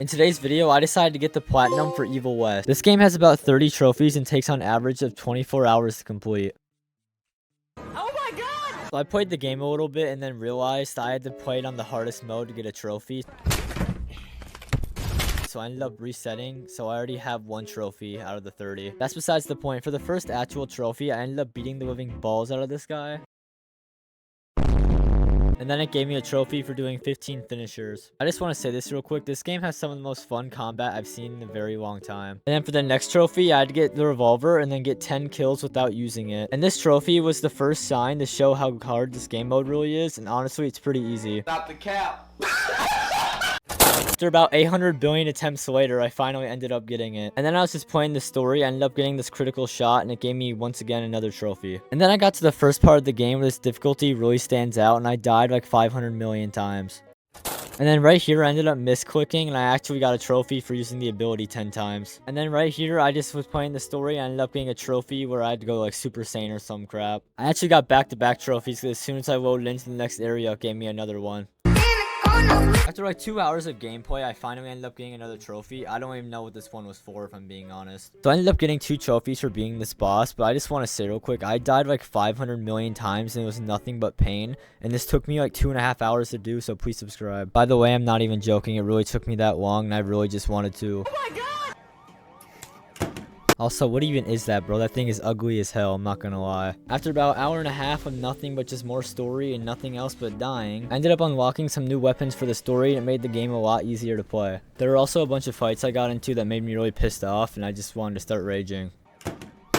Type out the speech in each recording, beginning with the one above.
In today's video, I decided to get the platinum for Evil West. This game has about 30 trophies and takes on average of 24 hours to complete. Oh my god! So I played the game a little bit and then realized I had to play it on the hardest mode to get a trophy. So I ended up resetting, so I already have one trophy out of the 30. That's besides the point. For the first actual trophy, I ended up beating the living balls out of this guy. And then it gave me a trophy for doing 15 finishers. I just want to say this real quick. This game has some of the most fun combat I've seen in a very long time. And then for the next trophy, I had to get the revolver and then get 10 kills without using it. And this trophy was the first sign to show how hard this game mode really is. And honestly, it's pretty easy. Stop the cap. After about 800 billion attempts later, I finally ended up getting it. And then I was just playing the story, I ended up getting this critical shot, and it gave me, once again, another trophy. And then I got to the first part of the game where this difficulty really stands out, and I died like 500 million times. And then right here, I ended up misclicking, and I actually got a trophy for using the ability 10 times. And then right here, I just was playing the story, and I ended up getting a trophy where I had to go like Super Saiyan or some crap. I actually got back-to-back trophies, because as soon as I loaded into the next area, it gave me another one. After like 2 hours of gameplay, I finally ended up getting another trophy. I don't even know what this one was for, if I'm being honest. So I ended up getting 2 trophies for being this boss, but I just want to say real quick, I died like 500 million times and it was nothing but pain. And this took me like 2.5 hours to do, so please subscribe. By the way, I'm not even joking, it really took me that long and I really just wanted to. Oh my god! Also, what even is that, bro? That thing is ugly as hell, I'm not gonna lie. After about an hour and a half of nothing but just more story and nothing else but dying, I ended up unlocking some new weapons for the story and it made the game a lot easier to play. There were also a bunch of fights I got into that made me really pissed off and I just wanted to start raging.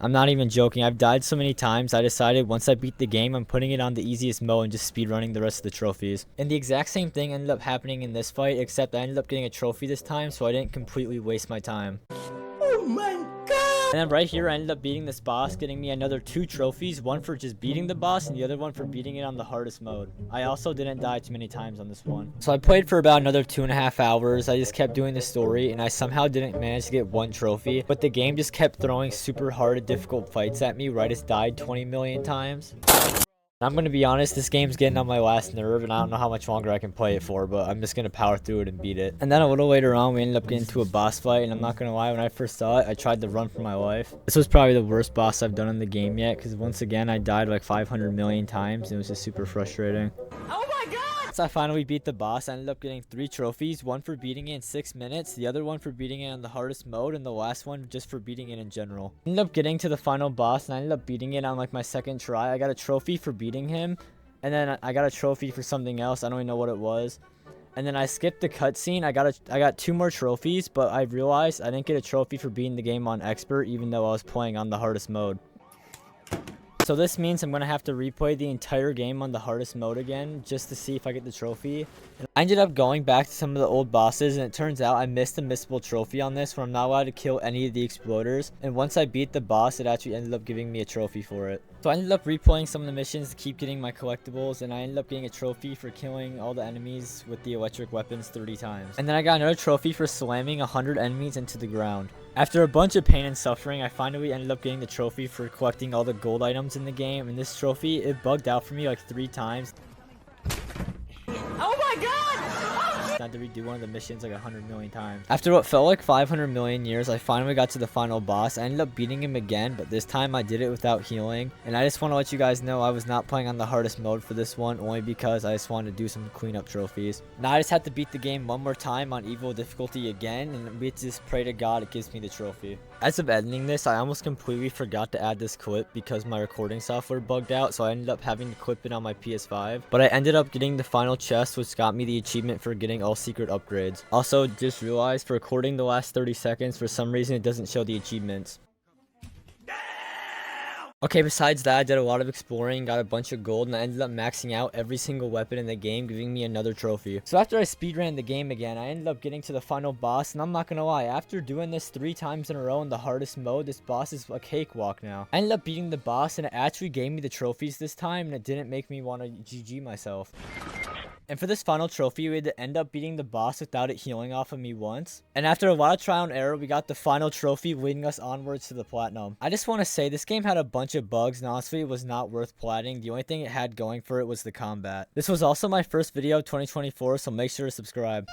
I'm not even joking, I've died so many times, I decided once I beat the game, I'm putting it on the easiest mode and just speedrunning the rest of the trophies. And the exact same thing ended up happening in this fight, except I ended up getting a trophy this time, so I didn't completely waste my time. Oh my god! And then right here, I ended up beating this boss, getting me another 2 trophies, one for just beating the boss and the other one for beating it on the hardest mode. I also didn't die too many times on this one. So I played for about another 2.5 hours. I just kept doing the story and I somehow didn't manage to get 1 trophy, but the game just kept throwing super hard and difficult fights at me where I just died 20 million times. I'm gonna be honest, this game's getting on my last nerve and I don't know how much longer I can play it for, but I'm just gonna power through it and beat it. And then a little later on, we ended up getting into a boss fight, and I'm not gonna lie, when I first saw it, I tried to run for my life. This was probably the worst boss I've done in the game yet, because once again, I died like 500 million times, and it was just super frustrating. Oh my god! So I finally beat the boss. I ended up getting 3 trophies, one for beating it in 6 minutes, the other one for beating it on the hardest mode, and the last one just for beating it in general. I ended up getting to the final boss, and I ended up beating it on like my second try. I got a trophy for beating him, and then I got a trophy for something else. I don't even know what it was. And then I skipped the cutscene. I got 2 more trophies, but I realized I didn't get a trophy for beating the game on expert, even though I was playing on the hardest mode. So this means I'm going to have to replay the entire game on the hardest mode again, just to see if I get the trophy. And I ended up going back to some of the old bosses, and it turns out I missed a missable trophy on this, where I'm not allowed to kill any of the exploders. And once I beat the boss, it actually ended up giving me a trophy for it. So I ended up replaying some of the missions to keep getting my collectibles, and I ended up getting a trophy for killing all the enemies with the electric weapons 30 times. And then I got another trophy for slamming 100 enemies into the ground. After a bunch of pain and suffering, I finally ended up getting the trophy for collecting all the gold items in the game, and this trophy, it bugged out for me like 3 times. Oh my god! I had to redo one of the missions like 100 million times. After what felt like 500 million years, I finally got to the final boss. I ended up beating him again, but this time I did it without healing. And I just want to let you guys know I was not playing on the hardest mode for this one, only because I just wanted to do some cleanup trophies. Now I just had to beat the game one more time on evil difficulty again, and we just pray to God it gives me the trophy. As of editing this, I almost completely forgot to add this clip because my recording software bugged out, so I ended up having to clip it on my PS5. But I ended up getting the final chest, which got me the achievement for getting all secret upgrades. Also, just realized for recording the last 30 seconds, for some reason it doesn't show the achievements. Okay, besides that, I did a lot of exploring, got a bunch of gold, and I ended up maxing out every single weapon in the game, giving me another trophy. So after I speedran the game again, I ended up getting to the final boss, and I'm not gonna lie, after doing this 3 times in a row in the hardest mode, this boss is a cakewalk now. I ended up beating the boss, and it actually gave me the trophies this time, and it didn't make me want to GG myself. And for this final trophy, we had to end up beating the boss without it healing off of me once. And after a lot of trial and error, we got the final trophy, leading us onwards to the platinum. I just want to say, this game had a bunch of bugs, and honestly, it was not worth platting. The only thing it had going for it was the combat. This was also my first video of 2024, so make sure to subscribe.